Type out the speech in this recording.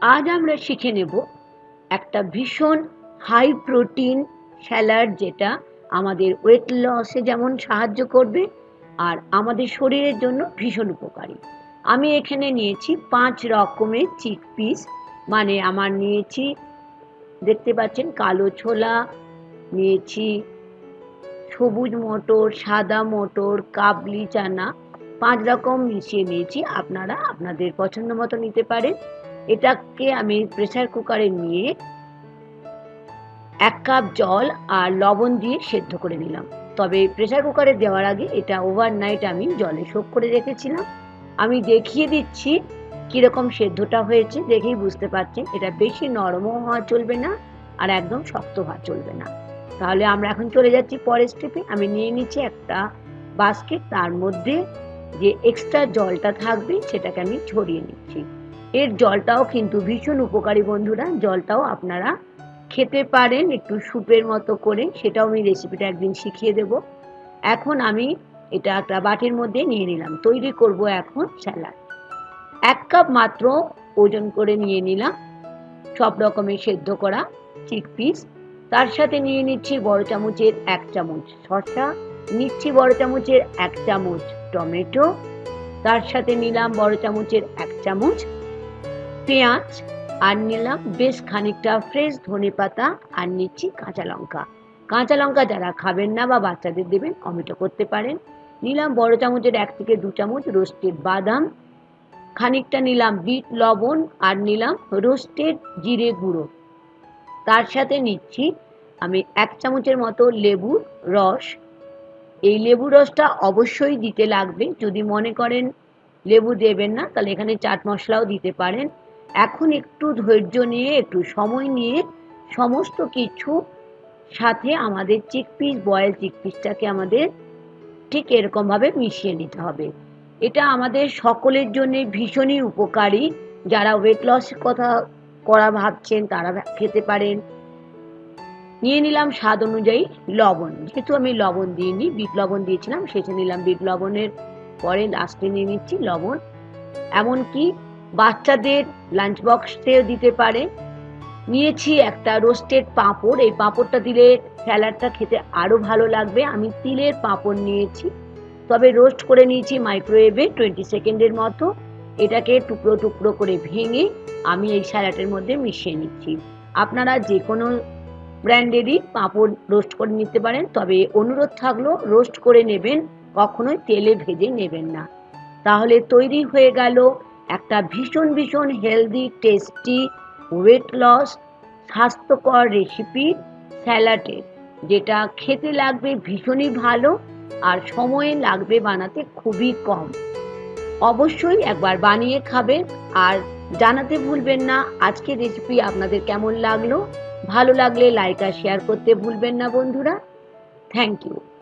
আজ আমরা শিখে নেব একটা ভীষণ হাই প্রোটিন স্যালাড, যেটা আমাদের ওয়েট লসে যেমন সাহায্য করবে আর আমাদের শরীরের জন্য ভীষণ উপকারী। আমি এখানে নিয়েছি 5 রকমের চিকপিস, মানে আমার নিয়েছি, দেখতে পাচ্ছেন, কালো ছোলা নিয়েছি, সবুজ মটর, সাদা মটর, কাবলি চানা, 5 রকম মিশিয়ে নিয়েছি। আপনারা আপনাদের পছন্দ মতো নিতে পারেন। এটাকে আমি প্রেসার কুকারে নিয়ে 1 কাপ জল আর লবণ দিয়ে সেদ্ধ করে নিলাম। তবে প্রেসার কুকারে দেওয়ার আগে এটা ওভারনাইট আমি জলে সোক করে রেখেছিলাম। আমি দেখিয়ে দিচ্ছি কীরকম সেদ্ধটা হয়েছে, দেখেই বুঝতে পারছেন। এটা বেশি নরমও হওয়া চলবে না আর একদম শক্ত হওয়া চলবে না। তাহলে আমরা এখন চলে যাচ্ছি পরের স্টেপে। আমি নিয়ে নিচ্ছি একটা বাস্কেট, তার মধ্যে যে এক্সট্রা জলটা থাকবে সেটাকে আমি ছড়িয়ে নিচ্ছি। এর জলটাও কিন্তু ভীষণ উপকারী বন্ধুরা, জলটাও আপনারা খেতে পারেন একটু স্যুপের মতো করে, সেটাও আমি রেসিপিটা একদিন শিখিয়ে দেব। এখন আমি এটা একটা বাটির মধ্যে নিয়ে নিলাম। তৈরি করব এখন স্যালাড। 1 কাপ মাত্র ওজন করে নিয়ে নিলাম সব রকমের সেদ্ধ করা চিকপিস। তার সাথে নিয়ে নিচ্ছি বড় চামচের 1 চামচ শসা, নিচ্ছি বড় চামচের 1 চামচ টমেটো, তার সাথে নিলাম বড় চামচের 1 চামচ পেঁয়াজ, আর নিলাম বেশ খানিকটা ফ্রেশ ধনেপাতা, আর নিচ্ছি কাঁচা লঙ্কা। কাঁচা লঙ্কা যারা খাবেন না বা বাচ্চাদের দেবেন অমিটো করতে পারেন। নিলাম বড় চামচের 1 থেকে 2 চামচ রোস্টেড বাদাম, খানিকটা নিলাম বিট লবণ, আর নিলাম রোস্টেড জিরে গুঁড়ো। তার সাথে নিচ্ছি আমি 1 চামচের মতো লেবুর রস। এই লেবুর রসটা অবশ্যই দিতে লাগবে। যদি মনে করেন লেবু দেবেন না, তাহলে এখানে চাট মশলাও দিতে পারেন। এখন একটু ধৈর্য নিয়ে, একটু সময় নিয়ে সমস্ত কিছু সাথে আমাদের চিকপিস, বয়েল চিকপিসটাকে আমাদের ঠিক এরকমভাবে মিশিয়ে নিতে হবে। এটা আমাদের সকলের জন্য ভীষণই উপকারী। যারা ওয়েট লসের কথা ভাবছেন তারা খেতে পারেন। নিয়ে নিলাম স্বাদ অনুযায়ী লবণ, যেহেতু আমি লবণ দিইনি, বিট লবণ দিয়েছিলাম, শেষে নিলাম বিট লবণের পরে লাস্টে নিয়ে নিচ্ছি লবণ। এমনকি বাচ্চাদের লাঞ্চ বক্সেও দিতে পারে। নিয়েছি একটা রোস্টেড পাঁপড়, এই পাঁপড়টা দিলে স্যালাডটা খেতে আরও ভালো লাগবে। আমি তিলের পাঁপড় নিয়েছি, তবে রোস্ট করে নিয়েছি মাইক্রোওয়েভে 20 সেকেন্ডের মতো। এটাকে টুকরো টুকরো করে ভেঙে আমি এই স্যালাডের মধ্যে মিশিয়ে নিচ্ছি। আপনারা যে কোনো ব্র্যান্ডেরই পাঁপড় রোস্ট করে নিতে পারেন, তবে অনুরোধ থাকলো রোস্ট করে নেবেন, কখনোই তেলে ভেজে নেবেন না। তাহলে তৈরি হয়ে গেল একটা ভীষণ ভীষণ হেলদি, টেস্টি, ওয়েট লস, স্বাস্থ্যকর রেসিপি স্যালাডের, যেটা খেতে লাগবে ভীষণই ভালো আর সময় লাগবে বানাতে খুবই কম। অবশ্যই একবার বানিয়ে খাবেন আর জানাতে ভুলবেন না আজকের রেসিপি আপনাদের কেমন লাগলো। ভালো লাগলে লাইক আর শেয়ার করতে ভুলবেন না বন্ধুরা। Thank you.